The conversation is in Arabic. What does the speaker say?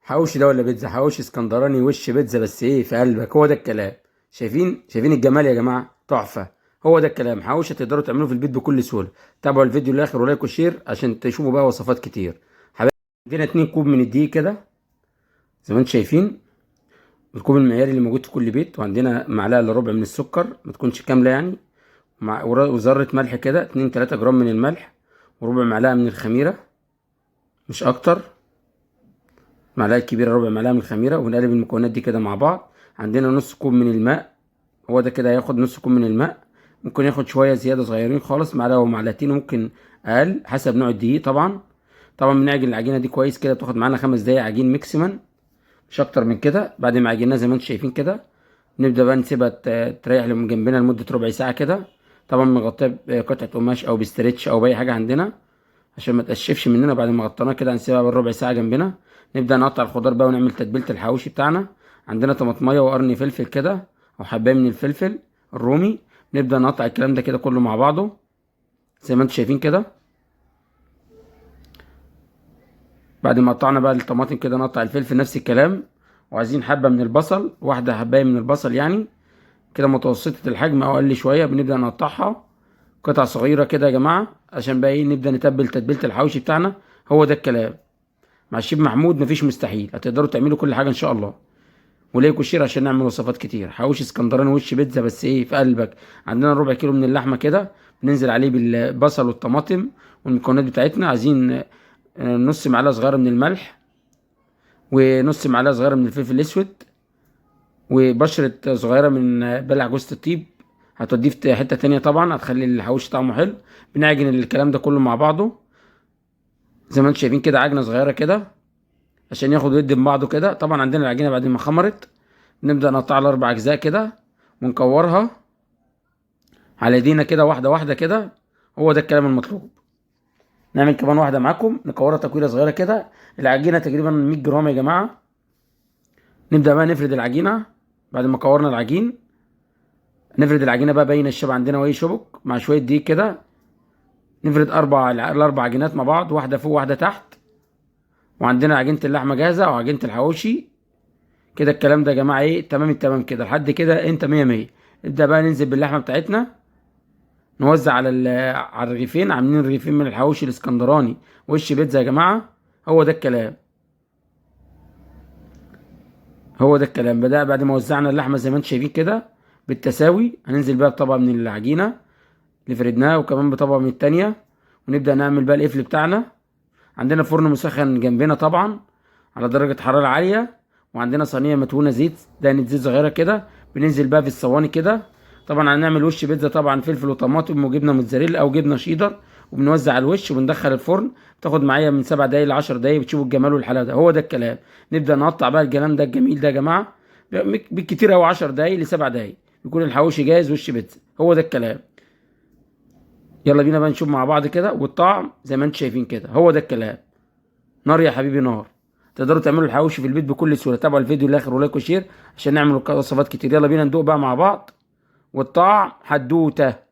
حواوشي ده ولا بيتزا؟ حواوشي اسكندراني وش بيتزا، بس ايه في قلبك. هو ده الكلام. شايفين الجمال يا جماعه؟ تحفه. هو ده الكلام. حواوشي تقدروا تعملوه في البيت بكل سهوله. تابعوا الفيديو للاخر ولايك وشير عشان تشوفوا بقى وصفات كتير. حبايبي، عندنا 2 كوب من الدقيق كده زي ما انتم شايفين، الكوب المعياري اللي موجود في كل بيت. وعندنا معلقه الا ربع من السكر، ما تكونش كامله يعني، وذره ملح كده 2 3 جرام من الملح، وربع معلقه من الخميره مش اكتر. معلقه كبيره ربع معلقه من الخميره، ونقلب المكونات دي كده مع بعض. عندنا نص كوب من الماء، هو ده كده هياخد نص كوب من الماء. ممكن ياخد شويه زياده صغيرين خالص، معلقه ومعلقتين، وممكن اقل حسب نوع الدقيق طبعا. طبعا بنعجن العجينه دي كويس كده، بتاخد معانا 5 دقايق عجين ميكسيمم، مش اكتر من كده. بعد ما عجناها زي ما انتم شايفين كده، نبدا بقى نسيبها تريح من جنبنا لمده ربع ساعه كده. طبعا مغطيها بقطعه قماش او بستريتش او باي حاجه عندنا عشان ما تقشفش مننا. بعد ما غطيناها كده هنسيبها بالربع ساعه جنبنا. نبدا نقطع الخضار بقى ونعمل تتبيله الحواوشي بتاعنا. عندنا طماطميه وقرن فلفل كده، او حبايه من الفلفل الرومي. نبدا نقطع الكلام ده كده كله مع بعضه زي ما انتم شايفين كده. بعد ما قطعنا بقى الطماطم كده، نقطع الفلفل نفس الكلام. وعايزين حبه من البصل، واحده حبايه من البصل يعني كده متوسطه الحجم او اقل شويه، بنبدا نقطعها قطع صغيره كده يا جماعه، عشان بقى ايه نبدا نتبل تتبيله الحواوشي بتاعنا. هو ده الكلام. مع الشيف محمود مفيش مستحيل، هتقدروا تعملوا كل حاجه ان شاء الله. وليكوا شير عشان نعمل وصفات كتير. حواوشي اسكندراني وش بيتزا، بس ايه في قلبك. عندنا ربع كيلو من اللحمه كده، بننزل عليه بالبصل والطماطم والمكونات بتاعتنا. عايزين نص معلقه صغيره من الملح، ونص معلقه صغيره من الفلفل الاسود، وبشره صغيره من بلع جوز الطيب. هتضيف حته تانية طبعا، هتخلي الحواوشي طعمه حلو. بنعجن الكلام ده كله مع بعضه زي ما انتم شايفين كده، عجنه صغيره كده عشان ياخد ويدي ببعضه كده. طبعا عندنا العجينه بعد ما خمرت، نبدا نقطعها ل4 اجزاء كده ونكورها على ايدينا كده واحده واحده كده. هو ده الكلام المطلوب. نعمل كمان واحده معاكم، نكورها تكويره صغيره كده. العجينه تقريبا 100 جرام يا جماعه. نبدا بقى نفرد العجينه. بعد ما كورنا العجين، نفرد العجينه بقى بين الشبع عندنا واي شبك مع شويه دقيق كده. نفرد الاربع عجينات مع بعض، واحده فوق واحده تحت. وعندنا عجينه اللحمه جاهزه او عجينه الحواوشي كده. الكلام ده يا جماعه ايه تمام التمام كده، لحد كده انت مية مية. نبدا بقى ننزل باللحمه بتاعتنا، نوزع على الرغيفين. عاملين رغيفين من الحواوشي الاسكندراني وش بيتزا يا جماعه. هو ده الكلام. هو ده الكلام. بدأ بعد ما وزعنا اللحمه زي ما انتم شايفين كده بالتساوي، هننزل بقى بطبقه من العجينه اللي فردناها، وكمان بطبقه من التانية. ونبدا نعمل بقى القفل بتاعنا. عندنا فرن مسخن جنبنا طبعا على درجة حرارة عالية. وعندنا صينية مدهونة زيت، دهنة زيت صغيرة كده. بننزل بقى في الصواني كده. طبعا هنعمل وش بيتزا طبعا فلفل وطماطم وجبنة موتزاريلا أو جبنة شيدر، وبنوزع على الوش وبندخل الفرن. بتاخد معايا من 7 دقايق ل10 دقايق. بتشوفوا الجمال والحلاوة ده. هو ده الكلام. نبدأ نقطع بقى الكلام ده الجميل ده يا جماعة. بالكتير أوي 10 دقايق ل7 دقايق يكون الحواوشي جاهز وش بيتزا. هو ده الكلام. يلا بينا بقى نشوف مع بعض كده، والطعم زي ما انتم شايفين كده. هو ده الكلام. نار يا حبيبي نار. تقدروا تعملوا الحواوشي في البيت بكل سهوله. تابعوا الفيديو للاخر ولايك وشير عشان نعمل وصفات كتير. يلا بينا ندوق بقى مع بعض، والطعم حدوته.